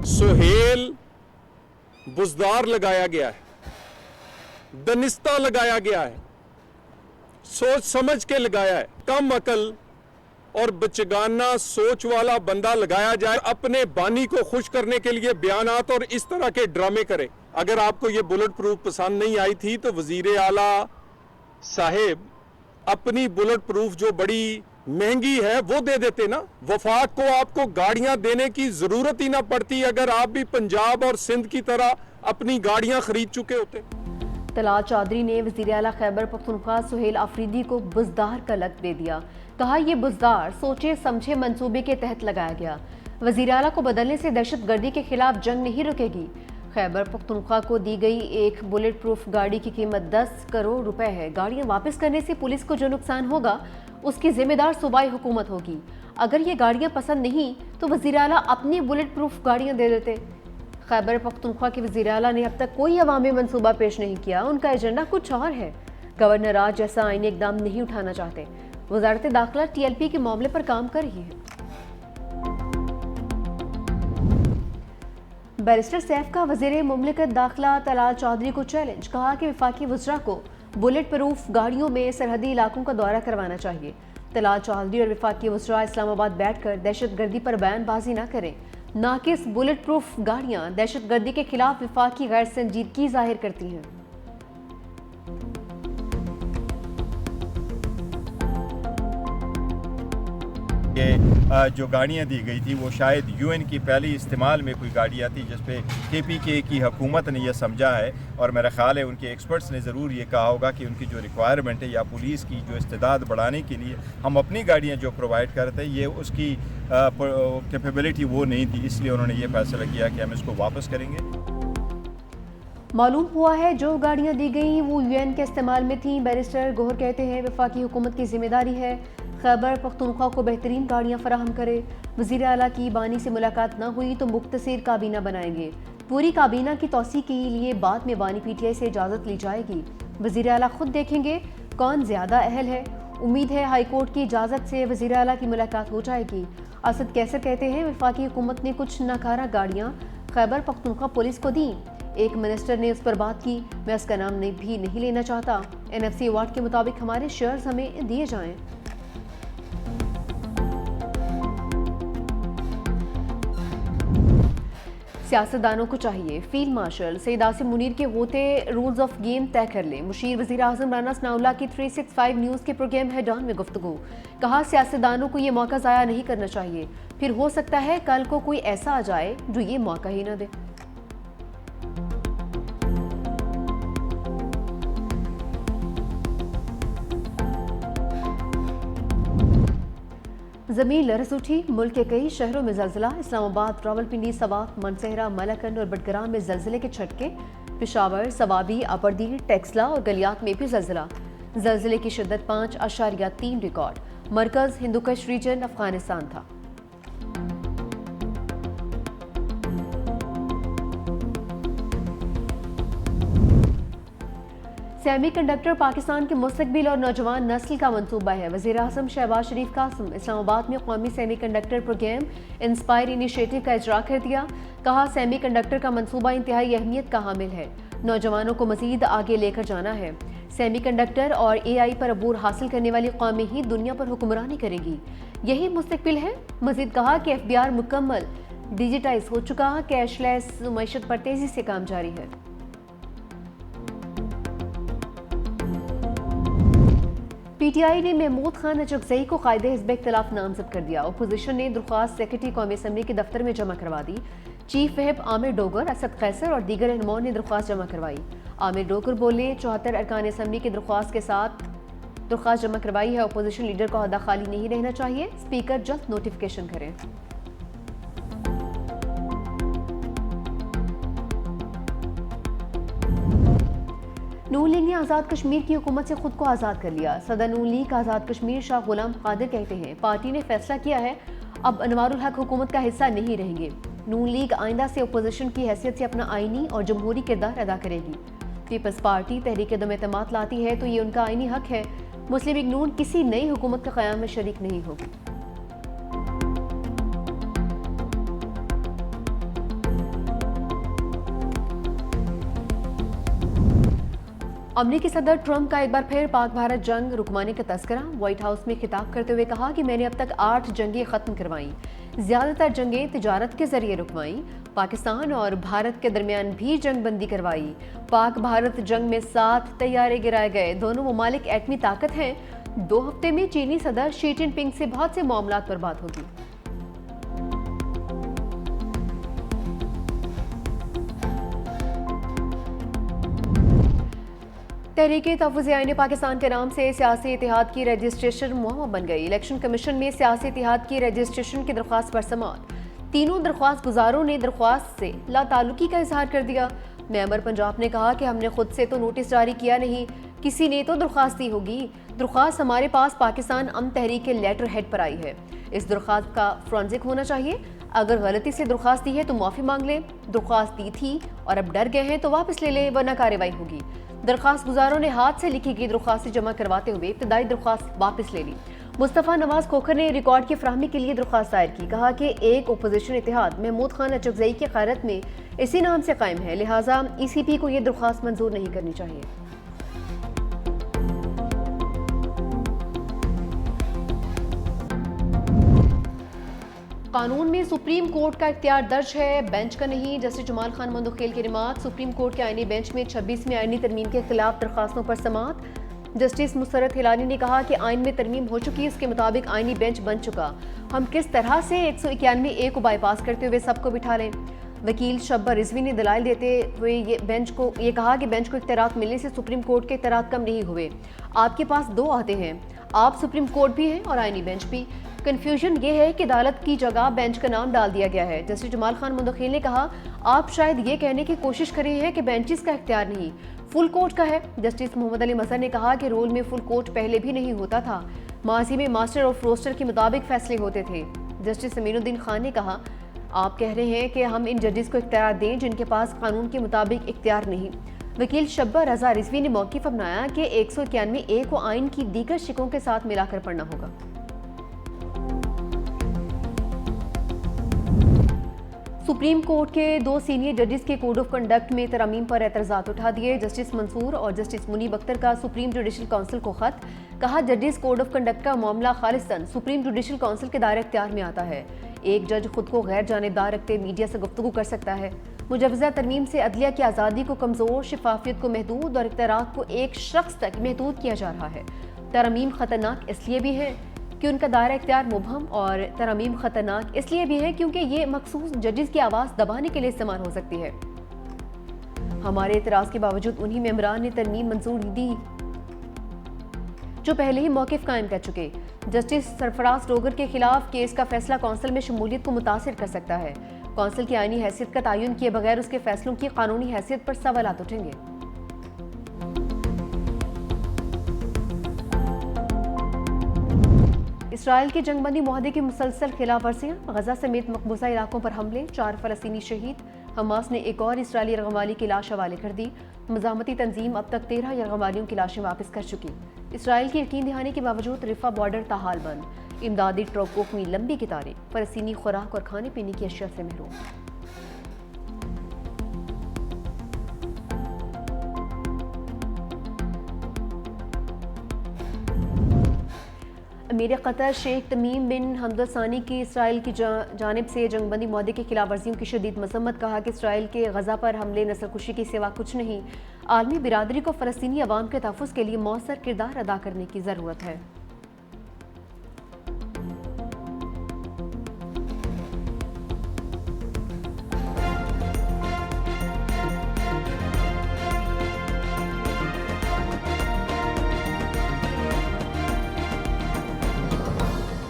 सुहेल बुजदार लगाया गया है, दनिस्ता लगाया गया है, सोच समझ के लगाया है। कम अकल और बचगाना सोच वाला बंदा लगाया जाए अपने बानी को खुश करने के लिए बयानात और इस तरह के ड्रामे करे। अगर आपको ये बुलेट प्रूफ पसंद नहीं आई थी तो वजीर आला साहेब अपनी बुलेट प्रूफ जो बड़ी महंगी है वो दे देते ना। वफाक को आपको गाड़ियां देने की जरूरत ही ना पड़ती अगर आप भी पंजाब और सिंध की तरह अपनी गाड़ियां खरीद चुके होते। तलाल चौधरी ने वज़ीर आला खैबर पख्तूनख्वा सुहेल आफरीदी को बुज़दार का लक़्ब दे दिया। कहा यह बुज़दार सोचे समझे मंसूबे के तहत लगाया गया। वज़ीर आला को बदलने से दहशत गर्दी के खिलाफ जंग नहीं रुकेगी। खैबर पख्तूनख्वा को दी गई एक बुलेट प्रूफ गाड़ी की कीमत 10 करोड़ रुपए है। गाड़ियां वापस करने से पुलिस को जो नुकसान होगा उसकी जिम्मेदार सूबाई हुकूमत होगी। अगर ये गाड़ियां पसंद नहीं तो वज़ीर आला अपनी बुलेट प्रूफ गाड़ियां दे देते। खैबर पख्तूनख्वा के वज़ीर आला ने अब तक कोई अवामी मनसूबा पेश नहीं किया। उनका एजेंडा कुछ और है। गवर्नर आज जैसा आईनी इकदाम नहीं उठाना चाहते। वज़ारत दाखिला TLP के मामले पर काम कर रही है। बैरिस्टर सैफ का वज़ीर मुमलिकत दाखिला तलाल चौधरी को चैलेंज। कहा कि वफाकी वज़रा को बुलेट प्रूफ गाड़ियों में सरहदी इलाकों का दौरा करवाना चाहिए। तलाल चौधरी और वफाकी वज़रा इस्लामाबाद बैठकर दहशत गर्दी पर बयानबाजी न करें। नाकिस बुलेट प्रूफ गाड़ियां दहशत गर्दी के खिलाफ वफाकी गैर संजीदगी जाहिर करती हैं। कि जो गाड़ियाँ दी गई थी वो शायद UN की पहली इस्तेमाल में कोई गाड़ियाँ थी जिस पे KPK की हुकूमत ने यह समझा है और मेरा ख्याल है उनके एक्सपर्ट्स ने ज़रूर ये कहा होगा कि उनकी जो रिक्वायरमेंट है या पुलिस की जो इस्तेदाद बढ़ाने के लिए हम अपनी गाड़ियाँ जो प्रोवाइड करते हैं ये उसकी कैपेबिलिटी वो नहीं थी, इसलिए उन्होंने ये फैसला किया कि हम इसको वापस करेंगे। मालूम हुआ है जो गाड़ियां दी गई वो UN के इस्तेमाल में थीं। बैरिस्टर गोहर कहते हैं वफाकी हुकूमत की जिम्मेदारी है खैबर पख्तूनख्वा को बेहतरीन गाड़ियां फराहम करे। वज़ीर आला की बानी से मुलाकात न हुई तो मुख्तसर काबीना बनाएंगे। पूरी काबीना की तौसी के लिए बाद में बानी PTI से इजाज़त ली जाएगी। वज़ीर आला खुद देखेंगे कौन ज़्यादा अहल है। उम्मीद है हाई कोर्ट की इजाज़त से वज़ीर आला की मुलाकात हो जाएगी। असद कैसर कहते हैं वफाकी हुकूमत ने कुछ नाकारा गाड़ियाँ खैबर पख्तूनख्वा पुलिस को दी। एक मिनिस्टर ने उस पर बात की, मैं उसका नाम भी नहीं लेना चाहता। NFC अवार्ड के मुताबिक हमारे शेयर्स हमें दिए जाएं। सियासतदानों को चाहिए फील्ड मार्शल सईद आसिम मुनीर के होते रूल्स ऑफ गेम तय कर लें। मुशीर वज़ीर आज़म राना सनाउल्लाह की 365 न्यूज़ के प्रोग्राम हेड ऑन में गुफ्तगू। कहा सियासतदानों को ये मौका ज़ाया नहीं करना चाहिए, फिर हो सकता है कल को कोई ऐसा आ जाए जो ये मौका ही ना दे। ज़मीन लरस उठी, मुल्क के कई शहरों में ज़लज़ला। इस्लामाबाद, रावलपिंडी, सवात, मनसेहरा, मलकन और बडगराम में ज़लज़ले के झटके। पेशावर, सवाबी, अबरदीन, टेक्सला और गलियात में भी ज़लज़ला। ज़लज़ले की शिद्दत 5.3 रिकॉर्ड। मरकज़ हिंदुकश रीजन अफगानिस्तान था। सेमीकंडक्टर पाकिस्तान के मुस्तकबिल और नौजवान नस्ल का मंसूबा है। वज़ीर आज़म शहबाज शरीफ कासिम इस्लामाबाद में कौमी सेमीकंडक्टर प्रोग्राम इंस्पायर इनिशिएटिव का इजरा कर दिया। कहा सेमीकंडक्टर का मंसूबा इंतहाई अहमियत का हामिल है, नौजवानों को मजीद आगे लेकर जाना है। सेमीकंडक्टर और AI पर अबूर हासिल करने वाली कौमें ही दुनिया पर हुक्मरानी करेगी, यही मुस्तकबिल है। मजीद कहा कि FBR मुकम्मल डिजिटाइज हो चुका, कैशलेस मईशत पर तेजी से काम जारी है। PTI ने महमूद खान अचकज़ई को कायदे हिज़्ब इख्तिलाफ नामज़द कर दिया। अपोजिशन ने दरख्वास्त सेक्रेटरी कौमी असम्बली के दफ्तर में जमा करवा दी। चीफ व्हिप आमिर डोगर, असद कैसर और दीगर रहनुमाओं ने दरख्वास्त जमा करवाई। आमिर डोगर बोले 74 अरकान असम्बली की दरख्वास्त के साथ दरख्वास्त जमा करवाई है। अपोजिशन लीडर का ओहदा खाली नहीं रहना चाहिए, स्पीकर जल्द नोटिफिकेशन करें। नून लीग ने आज़ाद कश्मीर की हुकूमत से खुद को आज़ाद कर लिया। सदर नून लीग आज़ाद कश्मीर शाह गुलाम कादिर कहते हैं पार्टी ने फैसला किया है अब अनवारुल हक हुकूमत का हिस्सा नहीं रहेंगे। नून लीग आइंदा से अपोजिशन की हैसियत से अपना आइनी और जमहूरी किरदार अदा करेगी। पीपल्स पार्टी तहरीक दम एतमाद लाती है तो ये उनका आइनी हक है। मुस्लिम लीग नून किसी नई हुकूमत के क़याम में शरीक नहीं होगी। अमेरिकी सदर ट्रंप का एक बार फिर पाक भारत जंग रुकवाने का तस्करा। व्हाइट हाउस में खिताब करते हुए कहा कि मैंने अब तक 8 जंगें खत्म करवाई, ज्यादातर जंगें तिजारत के जरिए रुकवाई। पाकिस्तान और भारत के दरमियान भी जंग बंदी करवाई। पाक भारत जंग में 7 तैयारे गिराए गए। दोनों ममालिक एटमी ताकत हैं। 2 हफ्ते में चीनी सदर शी जिनपिंग से बहुत से मामलात पर बात होगी। तहरीके तहफ़्फ़ुज़ आईन पाकिस्तान के नाम से सियासी इतिहाद की रजिस्ट्रेशन मुहम्मद बन गई। इलेक्शन कमीशन में सियासी इतिहाद की रजिस्ट्रेशन की दरख्वास्त पर समाअत। तीनों दरख्वास्त गुजारों ने दरख्वास्त से लाताल्लुकी का इजहार कर दिया। मेंबर पंजाब ने कहा कि हमने खुद से तो नोटिस जारी किया नहीं, किसी ने तो दरख्वास्त दी होगी। दरख्वास्त हमारे पास पाकिस्तान अमन तहरीक के लेटर हेड पर आई है। इस दरख्वास्त का फोरेंसिक होना चाहिए। अगर गलती से दरख्वास्त दी है तो माफ़ी मांग लें। दरख्वास्त दी थी और अब डर गए हैं तो वापस ले लें, वरना कार्रवाई होगी। दरख्वास्त गुजारों ने हाथ से लिखी गई दरख्वास्त जमा करवाते हुए इब्तदाई दरख्वास्त वापस ले ली। मुस्तफ़ा नवाज खोखर ने रिकॉर्ड की फराहमी के लिए दरख्वास्त दायर की। कहा कि एक अपोजिशन इत्तेहाद महमूद खान अचकज़ई की क़यादत में इसी नाम से कायम है, लिहाजा ECP को यह दरख्वास्त मंजूर नहीं करनी चाहिए। कानून में सुप्रीम कोर्ट का इख्तियार दर्ज है, बेंच का नहीं। जस्टिस जमाल खान मंदोखेल की रिमार्क। सुप्रीम कोर्ट के आईनी बेंच में 26वीं आईनी तरमीम के खिलाफ दरखास्तों पर समाअत। जस्टिस मुसर्रत हिलानी ने कहा कि आइन में तरमीम हो चुकी, इसके मुताबिक आईनी बेंच बन चुका। हम किस तरह से 191A को बाईपास करते हुए सबको बिठा लें। वकील शब्बर रिजवी ने दलाइल देते हुए ये कहा कि बेंच को इख्तियारात मिलने से सुप्रीम कोर्ट के इख्तियारात कम नहीं हुए। आपके पास 2 अहदे हैं, आप सुप्रीम कोर्ट भी हैं और आईनी बेंच भी। कन्फ्यूजन ये है कि अदालत की जगह बेंच का नाम डाल दिया गया है। जस्टिस जमाल खान मंदोखेल ने कहा, आप शायद ये कहने की कोशिश कर रहे हैं कि बेंचेस का इख्तियार नहीं, फुल कोर्ट का है। जस्टिस मोहम्मद अली मजहर ने कहा कि रोल में फुल कोर्ट पहले भी नहीं होता था, माजी में मास्टर ऑफ रोस्टर के मुताबिक फैसले होते थे। जस्टिस अमीनुद्दीन खान ने कहा, आप कह रहे हैं कि हम इन जजेस को इख्तियार दें जिनके पास कानून के मुताबिक इख्तियार नहीं। वकील शब्बर रजा रिजवी ने मौक़िफ़ अपनाया कि 191A को आइन की दीगर शिकों के साथ मिलाकर पढ़ना होगा। सुप्रीम कोर्ट के 2 सीनियर जजेस के कोड ऑफ कंडक्ट में तरमीम पर एतराज़ात उठा दिए। जस्टिस मंसूर और जस्टिस मुनीब अख्तर का सुप्रीम जुडिशल काउंसिल को खत। कहा, जजेस कोड ऑफ कंडक्ट का मामला खालिस्तन सुप्रीम जुडिशल काउंसिल के दायरे इख्तियार में आता है। एक जज खुद को गैर जानिबदार रखते मीडिया से गुफ्तगू कर सकता है। मुजवज़ा तरमीम से अदलिया की आज़ादी को कमज़ोर, शफाफियत को महदूद और इख्तियारात को एक शख्स तक महदूद किया जा रहा है। तरमीम ख़तरनाक इसलिए भी है कि उनका दायरा इख्तियार मुबहम, और तरमीम ख़तरनाक इसलिए भी है क्योंकि ये मखसूस जजेस की आवाज़ दबाने के लिए इस्तेमाल हो सकती है। हमारे एतराज़ के बावजूद उन्हीं मेंबरान ने तरमीम मंजूर दी जो पहले ही मौक़िफ़ कायम कर चुके। जस्टिस सरफराज डोगर के खिलाफ केस का फैसला कौंसिल में शमूलियत को मुतासिर कर सकता है। कौंसिल की आईनी हैसियत का तयन किए बगैर उसके फैसलों की कानूनी हैसियत पर सवालात उठेंगे। इसराइल के जंगबंदी मुआहदे की मुसलसल खिलाफ वर्जियाँ। गजा समेत मकबूजा इलाकों पर हमले, 4 फ़लस्तीनी शहीद। हमास ने एक और इसराइली यरगमाली की लाश हवाले कर दी। मज़ाहमती तंजीम अब तक 13 यरगमालियों की लाशें वापस कर चुकी। इसराइल की यकीन दहानी के बावजूद रिफा बॉर्डर ताहाल बंद। इमदादी ट्रकों में लंबी कतारें। फ़लस्तीनी खुराक और खाने पीने की अशिया से महरूम। अमीर कतर शेख तमीम बिन हमद अल सानी की इसराइल की जानिब से जंगबंदी मुआहदे की खिलाफ वर्जियों की शदीद मजम्मत। कहा कि इसराइल के गजा पर हमले नस्लकुशी की सिवा कुछ नहीं। आलमी बिरादरी को फ़लस्तीनी अवाम के तहफ़्फ़ुज़ के लिए मौसर किरदार अदा करने की ज़रूरत है।